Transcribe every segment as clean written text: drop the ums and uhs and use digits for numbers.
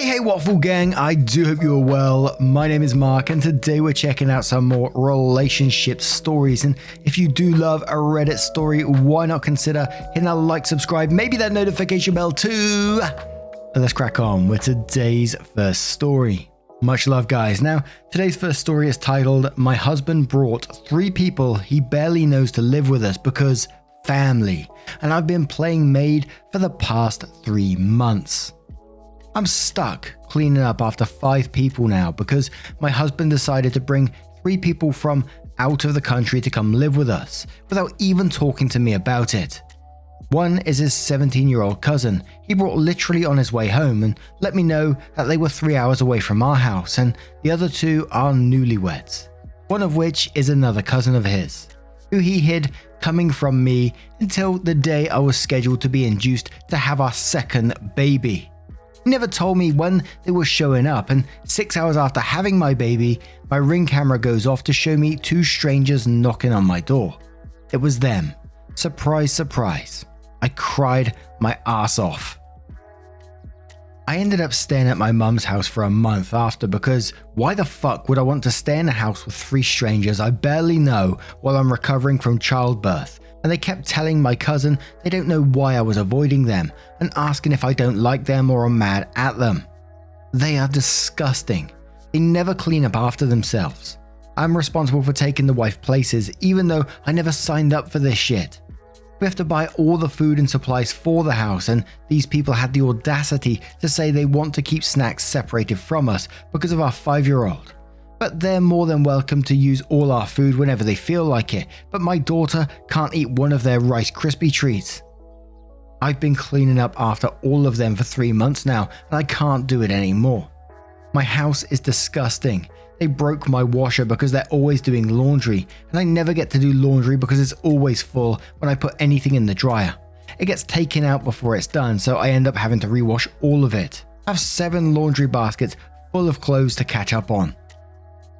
Hey Waffle Gang, I do hope you're well. My name is Mark and today we're checking out some more relationship stories, and if you do love a Reddit story, why not consider hitting that like, subscribe, maybe that notification bell too. And let's crack on with today's first story. Much love guys. Now, today's first story is titled, My Husband Brought 3 People He Barely Knows to Live With Us Because Family, and I've been playing maid for the past 3 months. I'm stuck cleaning up after 5 people now because my husband decided to bring 3 people from out of the country to come live with us without even talking to me about it. One is his 17-year-old cousin he brought literally on his way home and let me know that they were 3 hours away from our house, and the other 2 are newlyweds, one of which is another cousin of his, who he hid coming from me until the day I was scheduled to be induced to have our second baby. He never told me when they were showing up, and 6 hours after having my baby, my Ring camera goes off to show me 2 strangers knocking on my door. It was them. Surprise, surprise. I cried my ass off. I ended up staying at my mum's house for a month after because why the fuck would I want to stay in a house with 3 strangers I barely know while I'm recovering from childbirth? And they kept telling my cousin they don't know why I was avoiding them and asking if I don't like them or am mad at them. They are disgusting. They never clean up after themselves. I'm responsible for taking the wife places even though I never signed up for this shit. We have to buy all the food and supplies for the house, and these people had the audacity to say they want to keep snacks separated from us because of our 5-year-old. But they're more than welcome to use all our food whenever they feel like it, but my daughter can't eat one of their Rice Krispie treats. I've been cleaning up after all of them for 3 months now, and I can't do it anymore. My house is disgusting. They broke my washer because they're always doing laundry, and I never get to do laundry because it's always full when I put anything in the dryer. It gets taken out before it's done, so I end up having to rewash all of it. I have 7 laundry baskets full of clothes to catch up on.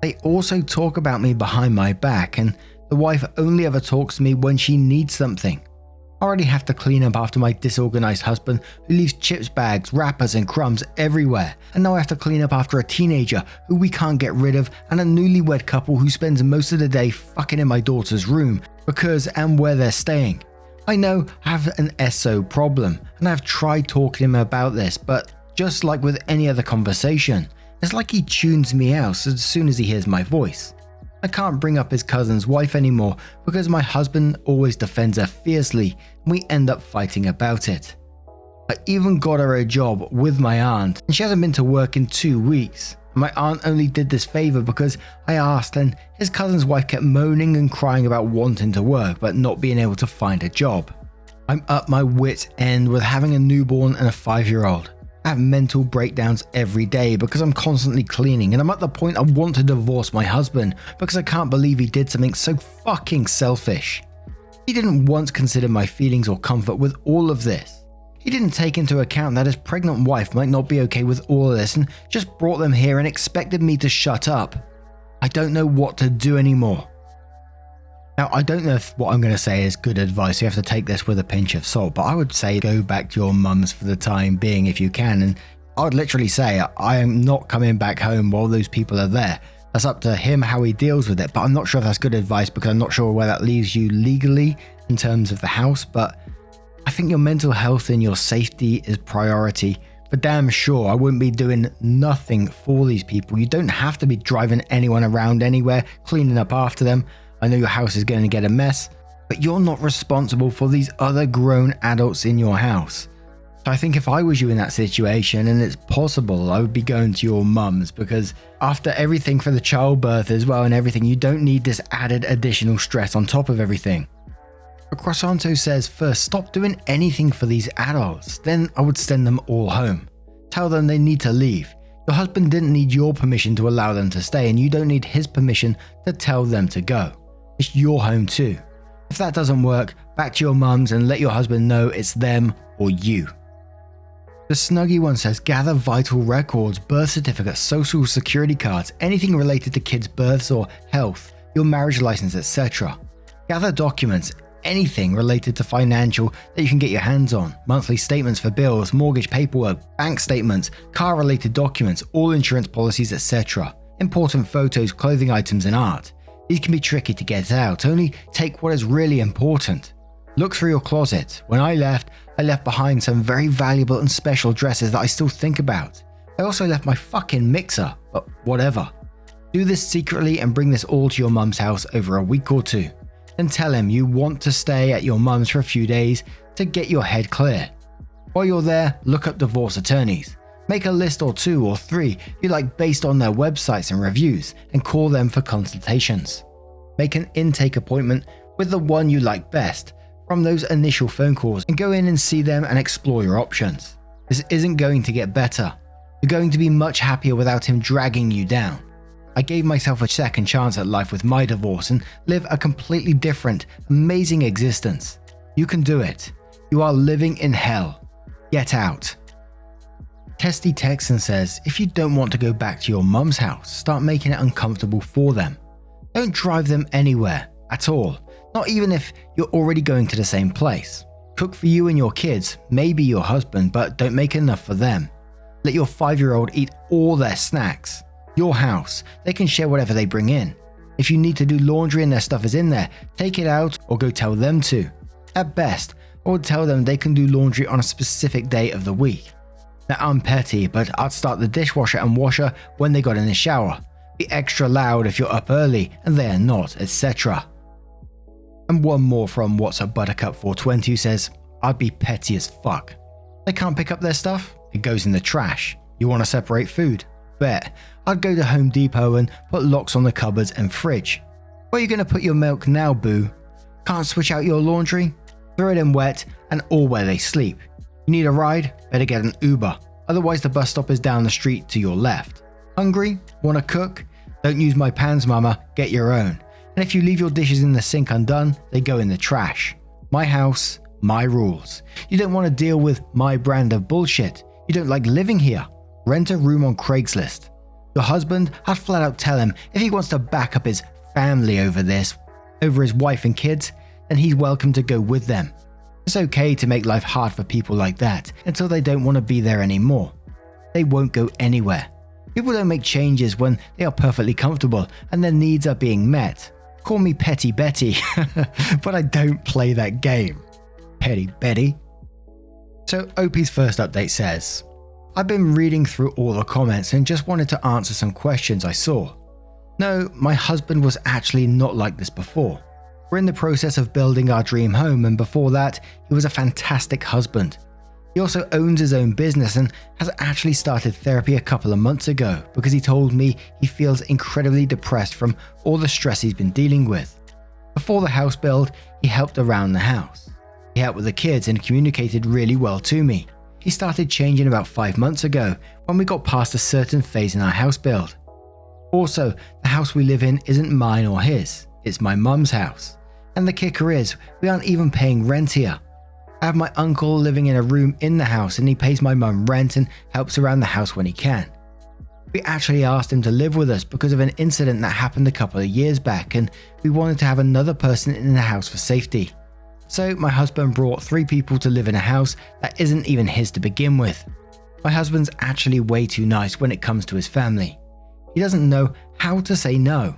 They also talk about me behind my back, and the wife only ever talks to me when she needs something. I already have to clean up after my disorganized husband who leaves chips bags, wrappers and crumbs everywhere, and now I have to clean up after a teenager who we can't get rid of and a newlywed couple who spends most of the day fucking in my daughter's room because and where they're staying. I know I have an SO problem and I've tried talking to him about this, but just like with any other conversation, it's like he tunes me out as soon as he hears my voice. I can't bring up his cousin's wife anymore because my husband always defends her fiercely and we end up fighting about it. I even got her a job with my aunt and she hasn't been to work in 2 weeks. My aunt only did this favor because I asked, and his cousin's wife kept moaning and crying about wanting to work but not being able to find a job. I'm up my wit's end with having a newborn and a 5-year-old. I have mental breakdowns every day because I'm constantly cleaning, and I'm at the point I want to divorce my husband because I can't believe he did something so fucking selfish. He didn't once consider my feelings or comfort with all of this. He didn't take into account that his pregnant wife might not be okay with all of this and just brought them here and expected me to shut up. I don't know what to do anymore. Now, I don't know if what I'm going to say is good advice, you have to take this with a pinch of salt, but I would say go back to your mum's for the time being if you can, and I would literally say I am not coming back home while those people are there. That's up to him how he deals with it, but I'm not sure if that's good advice because I'm not sure where that leaves you legally in terms of the house, but I think your mental health and your safety is priority. For damn sure, I wouldn't be doing nothing for these people. You don't have to be driving anyone around anywhere, cleaning up after them. I know your house is going to get a mess, but you're not responsible for these other grown adults in your house. So I think if I was you in that situation, and it's possible, I would be going to your mum's because after everything for the childbirth as well and everything, you don't need this added additional stress on top of everything. But Croissanto says, first, stop doing anything for these adults. Then I would send them all home. Tell them they need to leave. Your husband didn't need your permission to allow them to stay, and you don't need his permission to tell them to go. It's your home too. If that doesn't work, back to your mum's and let your husband know it's them or you. The Snuggy one says, gather vital records, birth certificates, social security cards, anything related to kids' births or health, your marriage license, etc. Gather documents, anything related to financial that you can get your hands on. Monthly statements for bills, mortgage paperwork, bank statements, car-related documents, all insurance policies, etc. Important photos, clothing items, and art. These can be tricky to get out, only take what is really important. Look through your closet. When I left behind some very valuable and special dresses that I still think about. I also left my fucking mixer, but whatever. Do this secretly and bring this all to your mum's house over a week or two. Then tell him you want to stay at your mum's for a few days to get your head clear. While you're there, look up divorce attorneys. Make a list or 2 or 3 you like based on their websites and reviews and call them for consultations. Make an intake appointment with the one you like best from those initial phone calls and go in and see them and explore your options. This isn't going to get better. You're going to be much happier without him dragging you down. I gave myself a second chance at life with my divorce and live a completely different, amazing existence. You can do it. You are living in hell. Get out. Testy Texan says, if you don't want to go back to your mum's house, start making it uncomfortable for them. Don't drive them anywhere, at all. Not even if you're already going to the same place. Cook for you and your kids, maybe your husband, but don't make enough for them. Let your 5-year-old eat all their snacks. Your house, they can share whatever they bring in. If you need to do laundry and their stuff is in there, take it out or go tell them to. At best, I would tell them they can do laundry on a specific day of the week. Now I'm petty, but I'd start the dishwasher and washer when they got in the shower. Be extra loud if you're up early and they are not, etc. And one more from What's Up Buttercup 420 who says, I'd be petty as fuck. They can't pick up their stuff? It goes in the trash. You want to separate food? Bet. I'd go to Home Depot and put locks on the cupboards and fridge. Where are you going to put your milk now, boo? Can't switch out your laundry? Throw it in wet and all where they sleep. You need a ride? Better get an Uber. Otherwise the bus stop is down the street to your left. Hungry? Want to cook? Don't use my pans, mama. Get your own. And if you leave your dishes in the sink undone, they go in the trash. My house, my rules. You don't want to deal with my brand of bullshit. You don't like living here. Rent a room on Craigslist. Your husband, I'd flat out tell him if he wants to back up his family over his wife and kids, then he's welcome to go with them. It's okay to make life hard for people like that until they don't want to be there anymore. They won't go anywhere. People don't make changes when they are perfectly comfortable and their needs are being met. Call me Petty Betty, but I don't play that game. Petty Betty. So OP's first update says, I've been reading through all the comments and just wanted to answer some questions I saw. No, my husband was actually not like this before. We're in the process of building our dream home, and before that, he was a fantastic husband. He also owns his own business and has actually started therapy a couple of months ago because he told me he feels incredibly depressed from all the stress he's been dealing with. Before the house build, he helped around the house. He helped with the kids and communicated really well to me. He started changing about 5 months ago when we got past a certain phase in our house build. Also, the house we live in isn't mine or his, it's my mum's house. And the kicker is, we aren't even paying rent here. I have my uncle living in a room in the house and he pays my mum rent and helps around the house when he can. We actually asked him to live with us because of an incident that happened a couple of years back and we wanted to have another person in the house for safety. So my husband brought 3 people to live in a house that isn't even his to begin with. My husband's actually way too nice when it comes to his family. He doesn't know how to say no.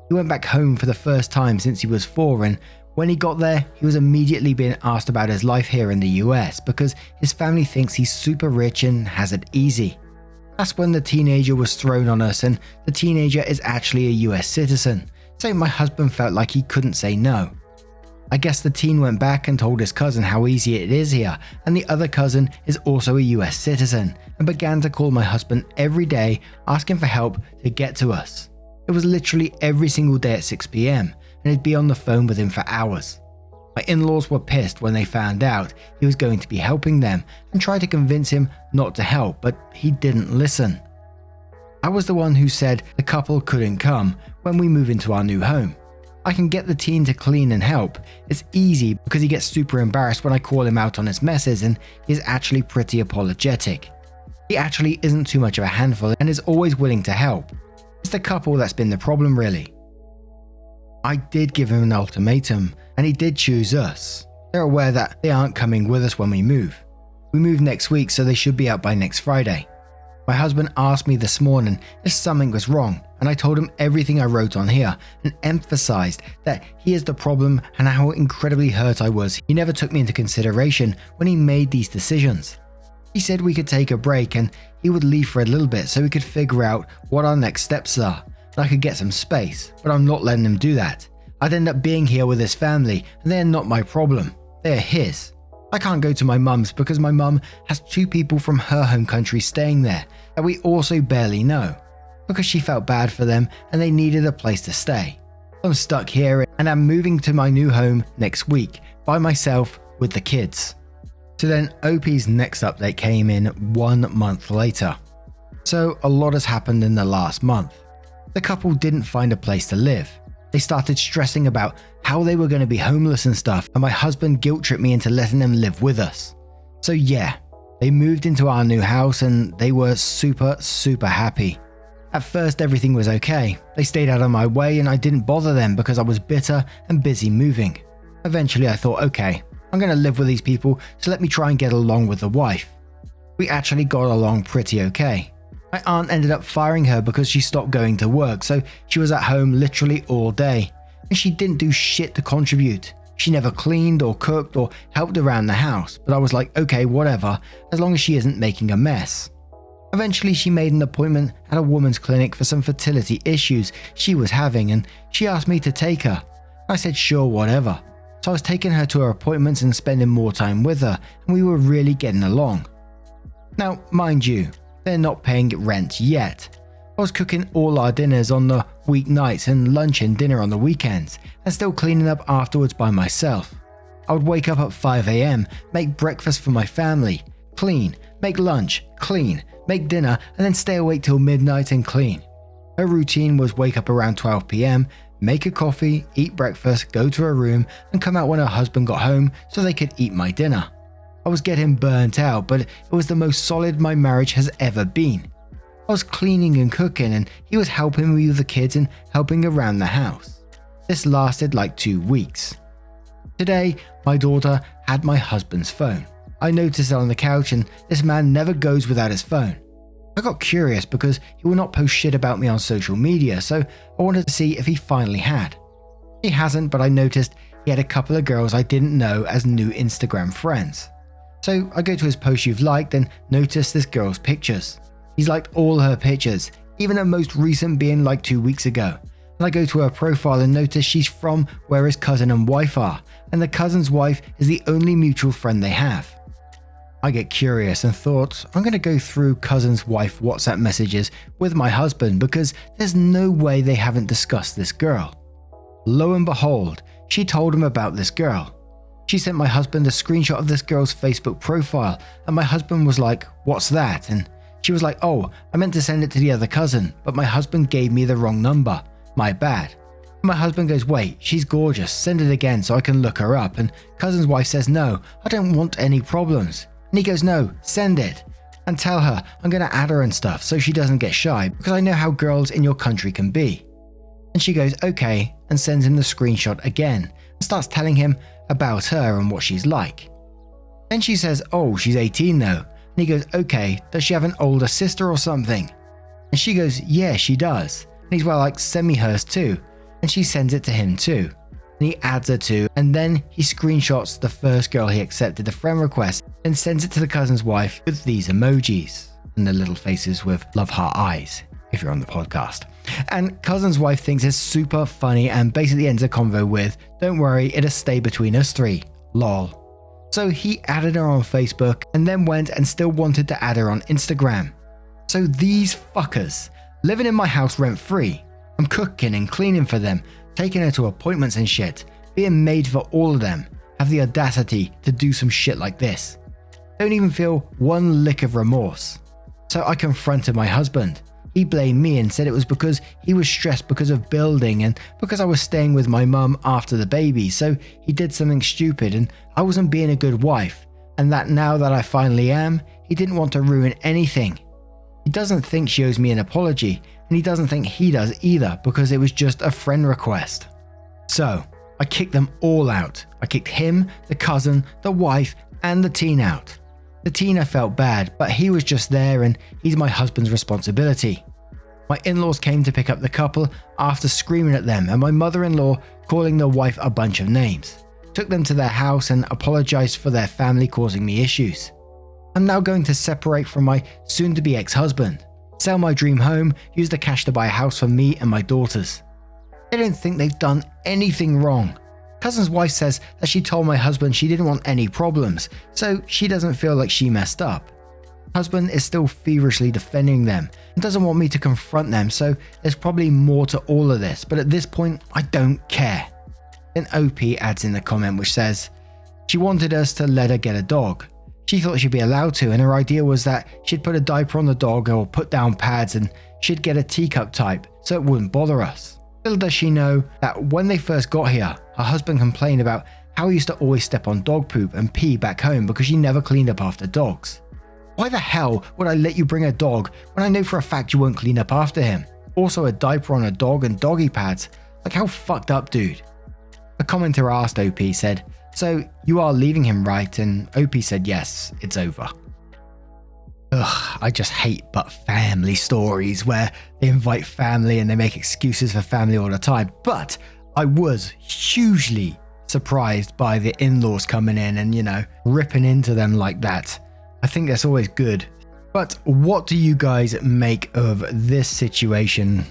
He went back home for the first time since he was 4 and when he got there, he was immediately being asked about his life here in the US because his family thinks he's super rich and has it easy. That's when the teenager was thrown on us and the teenager is actually a US citizen, so my husband felt like he couldn't say no. I guess the teen went back and told his cousin how easy it is here, and the other cousin is also a US citizen and began to call my husband every day asking for help to get to us. It was literally every single day at 6 PM and he'd be on the phone with him for hours. My in-laws were pissed when they found out he was going to be helping them and tried to convince him not to help, but he didn't listen. I was the one who said the couple couldn't come when we move into our new home. I can get the teen to clean and help. It's easy because he gets super embarrassed when I call him out on his messes and he's actually pretty apologetic. He actually isn't too much of a handful and is always willing to help. It's the couple that's been the problem really. I did give him an ultimatum and he did choose us. They're aware that they aren't coming with us when we move. We move next week, so they should be out by next Friday. My husband asked me this morning if something was wrong, and I told him everything I wrote on here and emphasized that he is the problem and how incredibly hurt I was. He never took me into consideration when he made these decisions. He said we could take a break and he would leave for a little bit so we could figure out what our next steps are and I could get some space, but I'm not letting him do that. I'd end up being here with his family and they're not my problem, they're his. I can't go to my mum's because my mum has 2 people from her home country staying there that we also barely know, because she felt bad for them and they needed a place to stay. I'm stuck here and I'm moving to my new home next week by myself with the kids. So then OP's next update came in 1 month later. So a lot has happened in the last month. The couple didn't find a place to live. They started stressing about how they were going to be homeless and stuff, and my husband guilt-tripped me into letting them live with us. So yeah, they moved into our new house and they were super happy. At first everything was okay. They stayed out of my way and I didn't bother them because I was bitter and busy moving. Eventually I thought, okay, I'm going to live with these people, so let me try and get along with the wife. We actually got along pretty okay. My aunt ended up firing her because she stopped going to work, so she was at home literally all day. And she didn't do shit to contribute. She never cleaned or cooked or helped around the house, but I was like, okay, whatever, as long as she isn't making a mess. Eventually she made an appointment at a woman's clinic for some fertility issues she was having and she asked me to take her. I said sure, whatever. So I was taking her to her appointments and spending more time with her, and we were really getting along. Now, mind you, they're not paying rent yet. I was cooking all our dinners on the weeknights and lunch and dinner on the weekends, and still cleaning up afterwards by myself. I would wake up at 5 AM, make breakfast for my family, clean, make lunch, clean, make dinner, and then stay awake till midnight and clean. Her routine was wake up around 12 PM, make a coffee, eat breakfast, go to her room, and come out when her husband got home so they could eat my dinner. I was getting burnt out, but it was the most solid my marriage has ever been. I was cleaning and cooking and he was helping me with the kids and helping around the house. This lasted like 2 weeks. Today, my daughter had my husband's phone. I noticed it on the couch and this man never goes without his phone. I got curious because he will not post shit about me on social media, so I wanted to see if he finally had. He hasn't, but I noticed he had a couple of girls I didn't know as new Instagram friends. So I go to his post you've liked and notice this girl's pictures. He's liked all her pictures, even her most recent being like 2 weeks ago. And I go to her profile and notice she's from where his cousin and wife are, and the cousin's wife is the only mutual friend they have. I get curious and thought I'm going to go through cousin's wife WhatsApp messages with my husband because there's no way they haven't discussed this girl. Lo and behold, she told him about this girl. She sent my husband a screenshot of this girl's Facebook profile and my husband was like, "What's that?" And she was like, "Oh, I meant to send it to the other cousin, but my husband gave me the wrong number. My bad." My husband goes, "Wait, she's gorgeous, send it again so I can look her up." And cousin's wife says, "No, I don't want any problems." And he goes, "No, send it. And tell her I'm going to add her and stuff so she doesn't get shy because I know how girls in your country can be." And she goes, "Okay," and sends him the screenshot again and starts telling him about her and what she's like. Then she says, "Oh, she's 18 though." And he goes, "Okay, does she have an older sister or something?" And she goes, "Yeah, she does." And he's well like, "Send me hers too." And she sends it to him too. And he adds her too, and then he screenshots the first girl he accepted the friend request and sends it to the cousin's wife with these emojis and the little faces with love heart eyes if you're on the podcast. And cousin's wife thinks it's super funny and basically ends the convo with, "Don't worry, it'll stay between us 3, lol." So he added her on Facebook and then went and still wanted to add her on Instagram. So these fuckers, living in my house rent free, I'm cooking and cleaning for them, taking her to appointments and shit, being made for all of them, have the audacity to do some shit like this. Don't even feel one lick of remorse. So I confronted my husband. He blamed me and said it was because he was stressed because of building and because I was staying with my mum after the baby, so he did something stupid and I wasn't being a good wife, and that now that I finally am, he didn't want to ruin anything. He doesn't think she owes me an apology, and he doesn't think he does either because it was just a friend request. So, I kicked them all out. I kicked him, the cousin, the wife, and the teen out. The teen I felt bad, but he was just there and he's my husband's responsibility. My in-laws came to pick up the couple after screaming at them and my mother-in-law calling the wife a bunch of names. Took them to their house and apologized for their family causing me issues. I'm now going to separate from my soon-to-be ex-husband, sell my dream home, use the cash to buy a house for me and my daughters. They don't think they've done anything wrong. Cousin's wife says that she told my husband she didn't want any problems, so she doesn't feel like she messed up. Husband is still feverishly defending them and doesn't want me to confront them, so there's probably more to all of this, but at this point, I don't care. Then OP adds in a comment which says, she wanted us to let her get a dog. She thought she'd be allowed to, and her idea was that she'd put a diaper on the dog or put down pads and she'd get a teacup type so it wouldn't bother us. Little does she know that when they first got here, her husband complained about how he used to always step on dog poop and pee back home because she never cleaned up after dogs. Why the hell would I let you bring a dog when I know for a fact you won't clean up after him? Also a diaper on a dog and doggy pads. Like how fucked up, dude? A commenter asked OP said, so you are leaving him, right? And OP said yes, it's over. Ugh, I just hate but family stories where they invite family and they make excuses for family all the time. But I was hugely surprised by the in-laws coming in and, ripping into them like that. I think that's always good. But what do you guys make of this situation?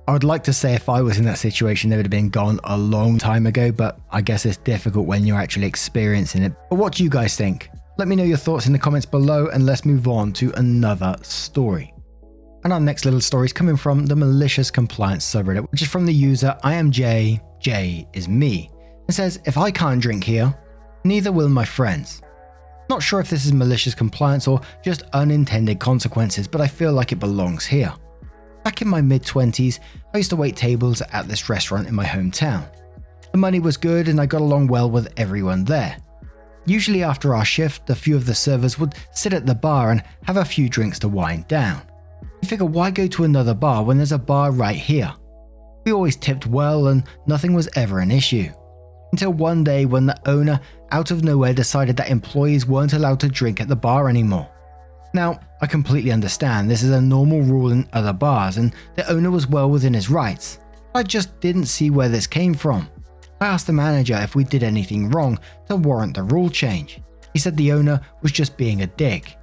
I would like to say if I was in that situation, they would have been gone a long time ago, but I guess it's difficult when you're actually experiencing it. But what do you guys think? Let me know your thoughts in the comments below and let's move on to another story. And our next little story is coming from the Malicious Compliance subreddit, which is from the user IamJ, J is me. It says, if I can't drink here, neither will my friends. Not sure if this is malicious compliance or just unintended consequences, but I feel like it belongs here. Back in my mid-20s, I used to wait tables at this restaurant in my hometown. The money was good and I got along well with everyone there. Usually after our shift, a few of the servers would sit at the bar and have a few drinks to wind down. You figure why go to another bar when there's a bar right here? We always tipped well and nothing was ever an issue. Until one day when the owner out of nowhere decided that employees weren't allowed to drink at the bar anymore. Now, I completely understand this is a normal rule in other bars and the owner was well within his rights. I just didn't see where this came from. I asked the manager if we did anything wrong to warrant the rule change. He said the owner was just being a dick.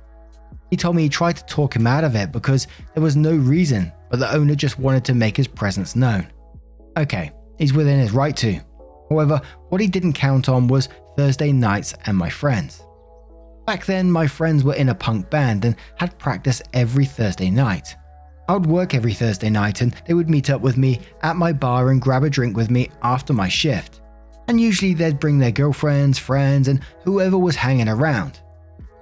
He told me he tried to talk him out of it because there was no reason, but the owner just wanted to make his presence known. Okay, he's within his right to. However, what he didn't count on was Thursday nights and my friends. Back then, my friends were in a punk band and had practice every Thursday night. I would work every Thursday night and they would meet up with me at my bar and grab a drink with me after my shift. And usually they'd bring their girlfriends, friends, and whoever was hanging around.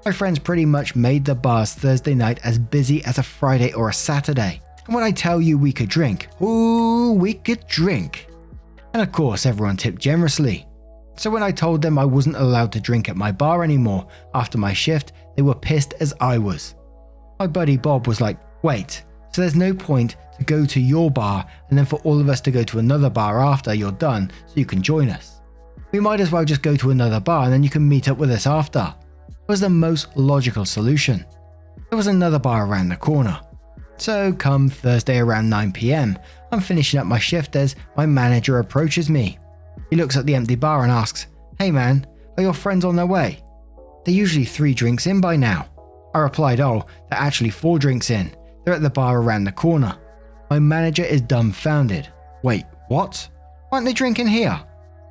My friends pretty much made the bar's Thursday night as busy as a Friday or a Saturday. And when I tell you we could drink, ooh, we could drink. And of course, everyone tipped generously. So when I told them I wasn't allowed to drink at my bar anymore after my shift, they were pissed as I was. My buddy Bob was like, wait, so there's no point to go to your bar and then for all of us to go to another bar after you're done so you can join us. We might as well just go to another bar and then you can meet up with us after. It was the most logical solution. There was another bar around the corner. So come Thursday around 9 PM, I'm finishing up my shift as my manager approaches me. He looks at the empty bar and asks, hey man, are your friends on their way? They're usually 3 drinks in by now. I replied, oh, they're actually 4 drinks in. They're at the bar around the corner. My manager is dumbfounded. Wait, what? Why aren't they drinking here?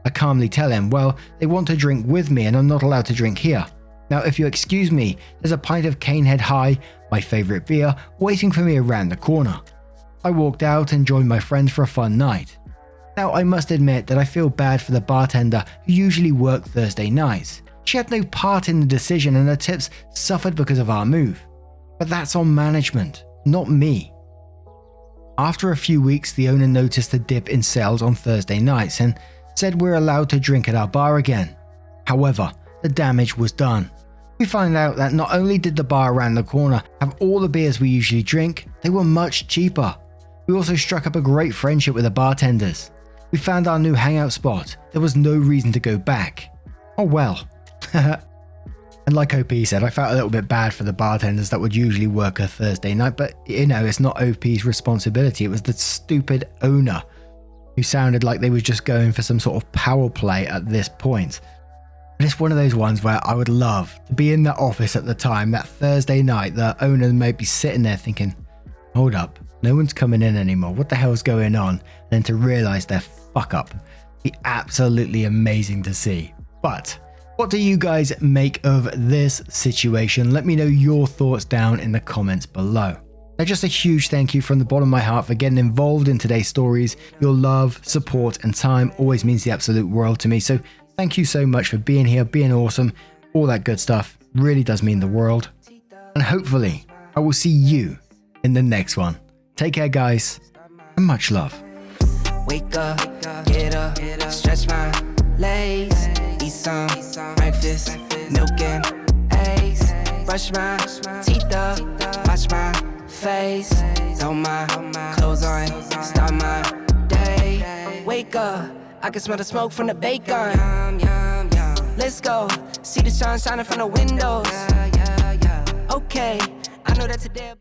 I calmly tell him, well, they want to drink with me and I'm not allowed to drink here. Now, if you excuse me, there's a pint of Canehead High, my favorite beer, waiting for me around the corner. I walked out and joined my friends for a fun night. Now, I must admit that I feel bad for the bartender who usually worked Thursday nights. She had no part in the decision and her tips suffered because of our move. But that's on management, not me. After a few weeks, the owner noticed a dip in sales on Thursday nights and said we're allowed to drink at our bar again. However, the damage was done. We find out that not only did the bar around the corner have all the beers we usually drink, they were much cheaper. We also struck up a great friendship with the bartenders. We found our new hangout spot. There was no reason to go back. Oh well. And like OP said, I felt a little bit bad for the bartenders that would usually work a Thursday night, but it's not OP's responsibility. It was the stupid owner who sounded like they were just going for some sort of power play at this point. But it's one of those ones where I would love to be in that office at the time, that Thursday night. The owner may be sitting there thinking, hold up, no one's coming in anymore. What the hell's going on? And then to realize their fuck up. Be absolutely amazing to see. But what do you guys make of this situation? Let me know your thoughts down in the comments below. Now, just a huge thank you from the bottom of my heart for getting involved in today's stories. Your love, support, and time always means the absolute world to me. So thank you so much for being here, being awesome, all that good stuff. Really does mean the world. And hopefully, I will see you in the next one. Take care, guys, and much love. Wake up, get up, stretch my legs, eat some breakfast, milk and eggs, brush my teeth up, wash my face, throw my clothes on, start my day. Wake up, I can smell the smoke from the bacon. Let's go, see the sun shining from the windows. Okay, I know that today